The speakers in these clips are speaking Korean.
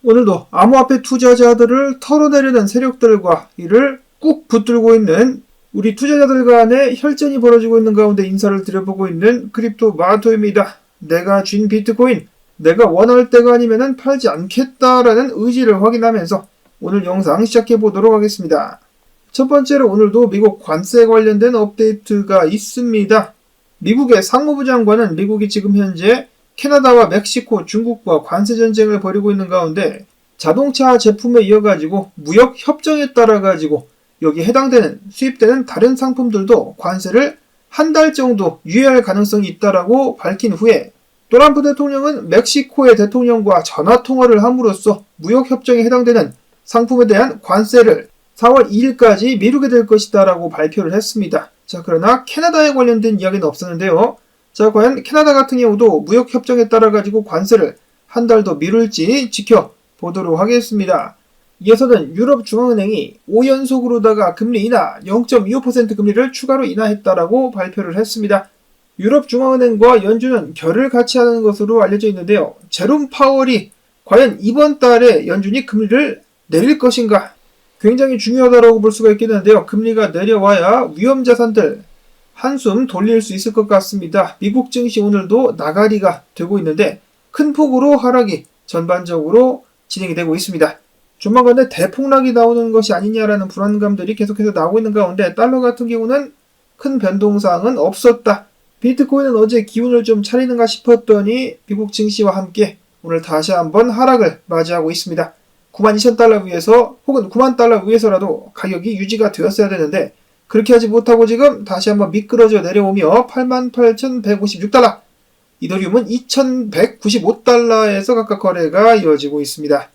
오늘도 암호화폐 투자자들을 털어내려는 세력들과 이를 꾹 붙들고 있는 우리 투자자들 간의 혈전이 벌어지고 있는 가운데 인사를 드려보고 있는 크립토 마토입니다. 내가 쥔 비트코인, 내가 원할 때가 아니면 팔지 않겠다라는 의지를 확인하면서 오늘 영상 시작해 보도록 하겠습니다. 첫 번째로 오늘도 미국 관세 관련된 업데이트가 있습니다. 미국의 상무부 장관은 미국이 지금 현재 캐나다와 멕시코, 중국과 관세 전쟁을 벌이고 있는 가운데 자동차 제품에 이어가지고 무역 협정에 따라가지고 여기 해당되는 수입되는 다른 상품들도 관세를 한 달 정도 유예할 가능성이 있다라고 밝힌 후에 트럼프 대통령은 멕시코의 대통령과 전화 통화를 함으로써 무역 협정에 해당되는 상품에 대한 관세를 4월 2일까지 미루게 될 것이다라고 발표를 했습니다. 자, 그러나 캐나다에 관련된 이야기는 없었는데요. 자, 과연 캐나다 같은 경우도 무역 협정에 따라 가지고 관세를 한 달 더 미룰지 지켜보도록 하겠습니다. 이어서는 유럽중앙은행이 5연속으로다가 금리 인하 0.25% 금리를 추가로 인하했다라고 발표를 했습니다. 유럽중앙은행과 연준은 결을 같이 하는 것으로 알려져 있는데요. 제롬 파월이 과연 이번 달에 연준이 금리를 내릴 것인가? 굉장히 중요하다고 볼 수가 있겠는데요. 금리가 내려와야 위험자산들 한숨 돌릴 수 있을 것 같습니다. 미국 증시 오늘도 나가리가 되고 있는데 큰 폭으로 하락이 전반적으로 진행이 되고 있습니다. 조만간에 대폭락이 나오는 것이 아니냐라는 불안감들이 계속해서 나오고 있는 가운데 달러 같은 경우는 큰 변동사항은 없었다. 비트코인은 어제 기운을 좀 차리는가 싶었더니 미국 증시와 함께 오늘 다시 한번 하락을 맞이하고 있습니다. 92,000달러 위에서 혹은 90,000달러 위에서라도 가격이 유지가 되었어야 되는데 그렇게 하지 못하고 지금 다시 한번 미끄러져 내려오며 88,156달러, 이더리움은 2,195달러에서 각각 거래가 이어지고 있습니다.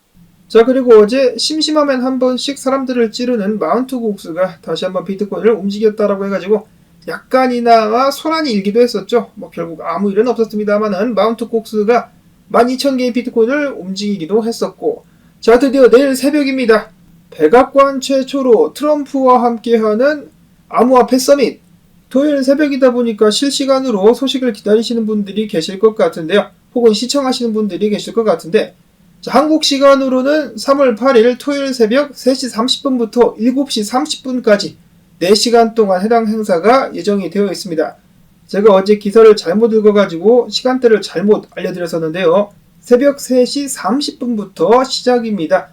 자, 그리고 어제 심심하면 한 번씩 사람들을 찌르는 마운트 곡스가 다시 한번 비트코인을 움직였다라고 해가지고 약간이나마 소란이 일기도 했었죠. 결국 아무 일은 없었습니다만은 마운트 곡스가 12,000개의 비트코인을 움직이기도 했었고, 자, 드디어 내일 새벽입니다. 백악관 최초로 트럼프와 함께하는 암호화폐 서밋. 토요일 새벽이다 보니까 실시간으로 소식을 기다리시는 분들이 계실 것 같은데요. 혹은 시청하시는 분들이 계실 것 같은데, 자, 한국 시간으로는 3월 8일 토요일 새벽 3시 30분부터 7시 30분까지 4시간 동안 해당 행사가 예정이 되어 있습니다. 제가 어제 기사를 잘못 읽어가지고 시간대를 잘못 알려드렸었는데요. 새벽 3시 30분부터 시작입니다.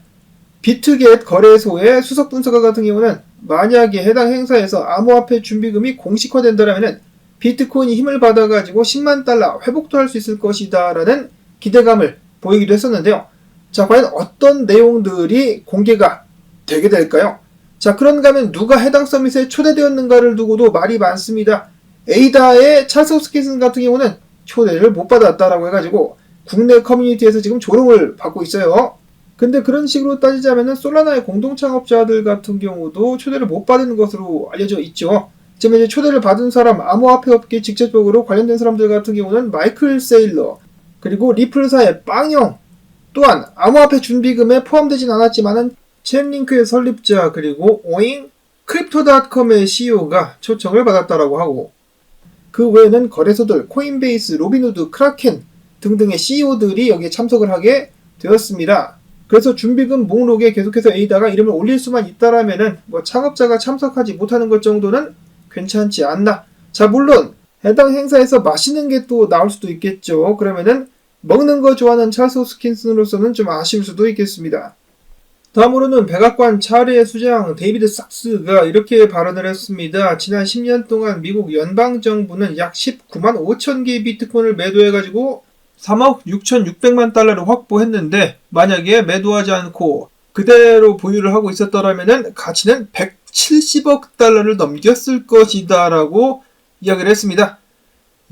비트겟 거래소의 수석 분석가 같은 경우는 만약에 해당 행사에서 암호화폐 준비금이 공식화된다면 비트코인이 힘을 받아가지고 10만 달러 회복도 할 수 있을 것이다 라는 기대감을 보이기도 했었는데요. 자, 과연 어떤 내용들이 공개가 되게 될까요? 자, 그런가 하면 누가 해당 서밋에 초대되었는가를 두고도 말이 많습니다. 에이다의 찰스 호스킨슨 같은 경우는 초대를 못 받았다라고 해가지고 국내 커뮤니티에서 지금 조롱을 받고 있어요. 근데 그런 식으로 따지자면 솔라나의 공동창업자들 같은 경우도 초대를 못 받은 것으로 알려져 있죠. 지금 이제 초대를 받은 사람, 암호화폐 업계에 직접적으로 관련된 사람들 같은 경우는 마이클 세일러, 그리고 리플사의 빵영, 또한 암호화폐 준비금에 포함되진 않았지만은 챗링크의 설립자, 그리고 오잉, 크립토닷컴의 CEO가 초청을 받았다라고 하고, 그 외에는 거래소들 코인베이스, 로빈후드, 크라켄 등등의 CEO들이 여기에 참석을 하게 되었습니다. 그래서 준비금 목록에 계속해서 에이다가 이름을 올릴 수만 있다라면은 창업자가 참석하지 못하는 것 정도는 괜찮지 않나. 자, 물론 해당 행사에서 맛있는 게 또 나올 수도 있겠죠. 그러면은 먹는 거 좋아하는 찰스 호스킨슨으로서는 좀 아쉬울 수도 있겠습니다. 다음으로는 백악관 차례 수장 데이비드 sak스가 이렇게 발언을 했습니다. 지난 10년 동안 미국 연방정부는 약 19만 5천 개의 비트코인을 매도해가지고 3억 6,600만 달러를 확보했는데 만약에 매도하지 않고 그대로 보유를 하고 있었더라면 가치는 170억 달러를 넘겼을 것이다 라고 이야기를 했습니다.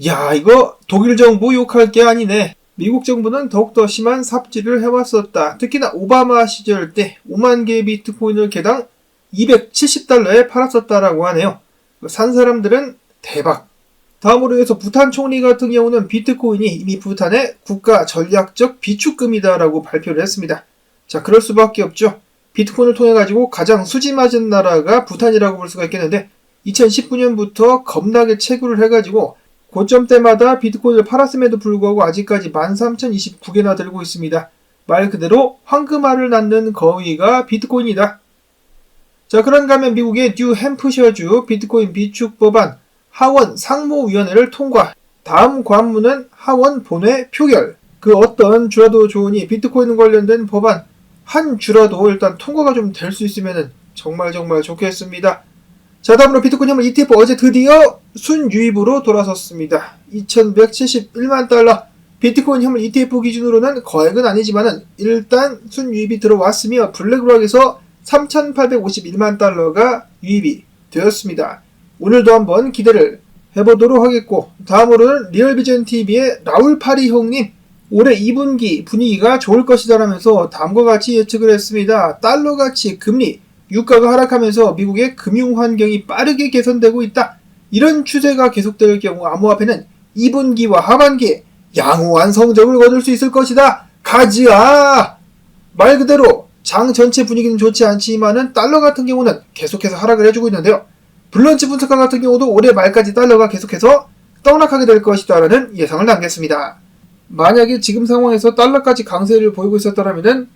야, 이거 독일 정부 욕할 게 아니네. 미국 정부는 더욱더 심한 삽질을 해왔었다. 특히나 오바마 시절 때 5만 개의 비트코인을 개당 270달러에 팔았었다라고 하네요. 산 사람들은 대박. 다음으로 해서 부탄 총리 같은 경우는 비트코인이 이미 부탄의 국가 전략적 비축금이다라고 발표를 했습니다. 자, 그럴 수밖에 없죠. 비트코인을 통해 가지고 가장 수지 맞은 나라가 부탄이라고 볼 수가 있겠는데 2019년부터 겁나게 채굴을 해가지고 고점 때마다 비트코인을 팔았음에도 불구하고 아직까지 13,029개나 들고 있습니다. 말 그대로 황금알을 낳는 거위가 비트코인이다. 자, 그런가 하면 미국의 뉴햄프셔주 비트코인 비축 법안 하원 상무위원회를 통과. 다음 관문은 하원 본회 표결. 그 어떤 주라도 좋으니 비트코인 관련된 법안 한 주라도 일단 통과가 좀 될 수 있으면 정말 좋겠습니다. 자, 다음으로 비트코인 현물 ETF 어제 드디어 순유입으로 돌아섰습니다. 2171만 달러. 비트코인 현물 ETF 기준으로는 거액은 아니지만은 일단 순유입이 들어왔으며 블랙록에서 3,851만 달러가 유입이 되었습니다. 오늘도 한번 기대를 해보도록 하겠고, 다음으로는 리얼비전TV의 라울파리 형님, 올해 2분기 분위기가 좋을 것이다라면서 다음과 같이 예측을 했습니다. 달러 가치, 금리, 유가가 하락하면서 미국의 금융 환경이 빠르게 개선되고 있다. 이런 추세가 계속될 경우 암호화폐는 2분기와 하반기에 양호한 성적을 거둘 수 있을 것이다. 가즈아! 말 그대로 장 전체 분위기는 좋지 않지만은 달러 같은 경우는 계속해서 하락을 해주고 있는데요. 블런치 분석가 같은 경우도 올해 말까지 달러가 계속해서 떡락하게 될 것이다라는 예상을 남겼습니다. 만약에 지금 상황에서 달러까지 강세를 보이고 있었다면은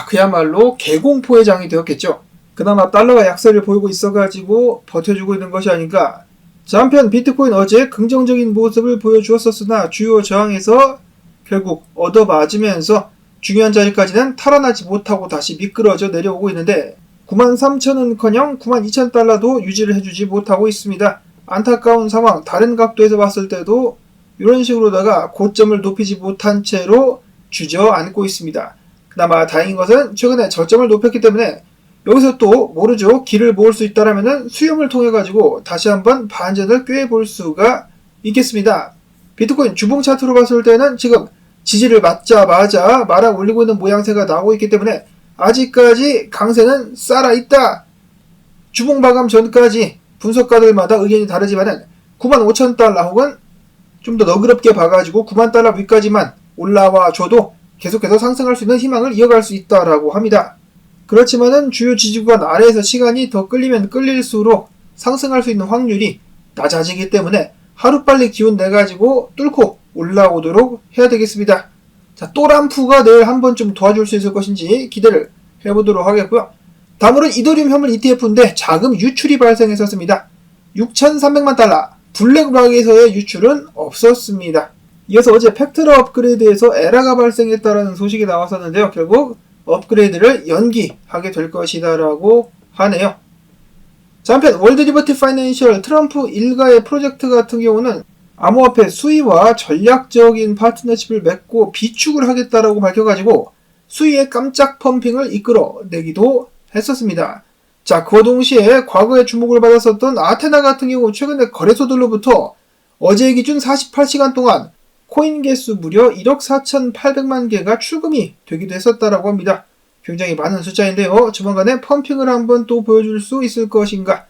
그야말로 개공포의 장이 되었겠죠. 그나마 달러가 약세를 보이고 있어가지고 버텨주고 있는 것이 아닌가. 자, 한편 비트코인 어제 긍정적인 모습을 보여주었었으나 주요 저항에서 결국 얻어맞으면서 중요한 자리까지는 탈환하지 못하고 다시 미끄러져 내려오고 있는데 93,000원은커녕 92,000달러도 유지를 해주지 못하고 있습니다. 안타까운 상황. 다른 각도에서 봤을 때도 이런 식으로다가 고점을 높이지 못한 채로 주저앉고 있습니다. 그나마 다행인 것은 최근에 저점을 높였기 때문에 여기서 또 모르죠. 길을 모을 수 있다라면은 수렴을 통해 가지고 다시 한번 반전을 꾀볼 수가 있겠습니다. 비트코인 주봉 차트로 봤을 때는 지금 지지를 맞자마자 말아 올리고 있는 모양새가 나오고 있기 때문에 아직까지 강세는 살아있다. 주봉 마감 전까지 분석가들마다 의견이 다르지만은 95,000달러 혹은 좀 더 너그럽게 봐가지고 90,000달러 위까지만 올라와 줘도 계속해서 상승할 수 있는 희망을 이어갈 수 있다라고 합니다. 그렇지만은 주요 지지구간 아래에서 시간이 더 끌리면 끌릴수록 상승할 수 있는 확률이 낮아지기 때문에 하루빨리 기운 내가지고 뚫고 올라오도록 해야 되겠습니다. 자, 또람프가 내일 한번 좀 도와줄 수 있을 것인지 기대를 해보도록 하겠고요. 다음으로는 이더리움 현물 ETF인데 자금 유출이 발생했었습니다. 6,300만 달러. 블랙락에서의 유출은 없었습니다. 이어서 어제 팩트라 업그레이드에서 에러가 발생했다라는 소식이 나왔었는데요. 결국 업그레이드를 연기하게 될 것이다 라고 하네요. 자, 한편 월드 리버티 파이낸셜 트럼프 일가의 프로젝트 같은 경우는 암호화폐 수위와 전략적인 파트너십을 맺고 비축을 하겠다라고 밝혀가지고 수위의 깜짝 펌핑을 이끌어내기도 했었습니다. 자, 그와 동시에 과거에 주목을 받았었던 아테나 같은 경우 최근에 거래소들로부터 어제 기준 48시간 동안 코인 개수 무려 1억 4,800만 개가 출금이 되기도 했었다라고 합니다. 굉장히 많은 숫자인데요. 조만간에 펌핑을 한번 또 보여줄 수 있을 것인가.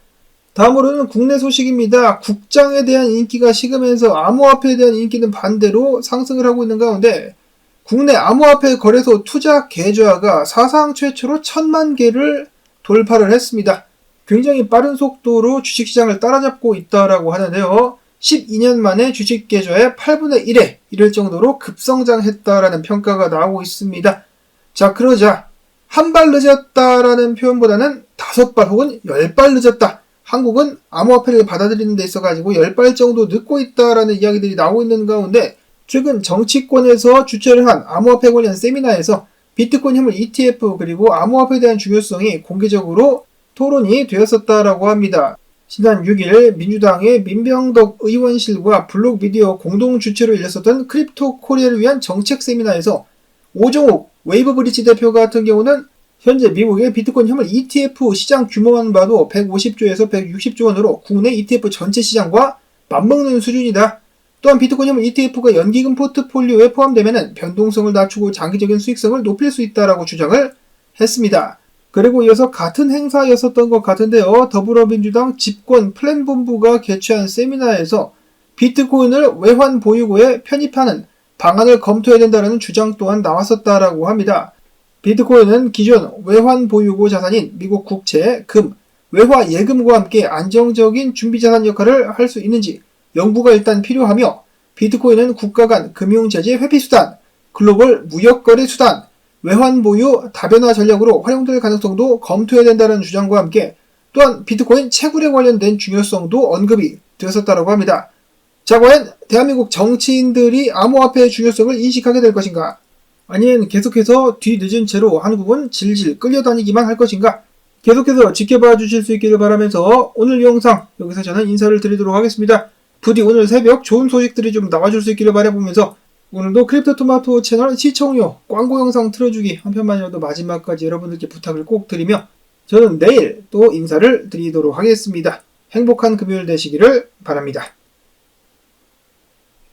다음으로는 국내 소식입니다. 국장에 대한 인기가 식으면서 암호화폐에 대한 인기는 반대로 상승을 하고 있는 가운데 국내 암호화폐 거래소 투자 계좌가 사상 최초로 1,000만 개를 돌파를 했습니다. 굉장히 빠른 속도로 주식시장을 따라잡고 있다라고 하는데요. 12년 만에 주식 계좌의 8분의 1에 이를 정도로 급성장했다라는 평가가 나오고 있습니다. 자, 그러자 한 발 늦었다라는 표현보다는 5발 혹은 10발 늦었다. 한국은 암호화폐를 받아들이는 데 있어가지고 10발 정도 늦고 있다라는 이야기들이 나오고 있는 가운데 최근 정치권에서 주최를 한 암호화폐 관련 세미나에서 비트코인 현물 ETF 그리고 암호화폐에 대한 중요성이 공개적으로 토론이 되었었다라고 합니다. 지난 6일 민주당의 민병덕 의원실과 블록미디어 공동 주최로 열렸었던 크립토 코리아를 위한 정책 세미나에서 오종욱 웨이브브리지 대표 같은 경우는 현재 미국의 비트코인 현물 ETF 시장 규모만 봐도 150조에서 160조 원으로 국내 ETF 전체 시장과 맞먹는 수준이다. 또한 비트코인 현물 ETF가 연기금 포트폴리오에 포함되면 변동성을 낮추고 장기적인 수익성을 높일 수 있다라고 주장을 했습니다. 그리고 이어서 같은 행사였었던 것 같은데요. 더불어민주당 집권 플랜본부가 개최한 세미나에서 비트코인을 외환 보유고에 편입하는 방안을 검토해야 된다는 주장 또한 나왔었다라고 합니다. 비트코인은 기존 외환 보유고 자산인 미국 국채, 금, 외화 예금과 함께 안정적인 준비자산 역할을 할 수 있는지 연구가 일단 필요하며 비트코인은 국가 간 금융제재 회피 수단, 글로벌 무역거래 수단, 외환 보유 다변화 전략으로 활용될 가능성도 검토해야 된다는 주장과 함께 또한 비트코인 채굴에 관련된 중요성도 언급이 되었었다고 합니다. 자, 과연 대한민국 정치인들이 암호화폐의 중요성을 인식하게 될 것인가? 아니면 계속해서 뒤늦은 채로 한국은 질질 끌려다니기만 할 것인가? 계속해서 지켜봐 주실 수 있기를 바라면서 오늘 영상 여기서 저는 인사를 드리도록 하겠습니다. 부디 오늘 새벽 좋은 소식들이 좀 나와줄 수 있기를 바라보면서 오늘도 크립토토마토 채널 시청료 광고 영상 틀어주기 한 편만이라도 마지막까지 여러분들께 부탁을 꼭 드리며 저는 내일 또 인사를 드리도록 하겠습니다. 행복한 금요일 되시기를 바랍니다.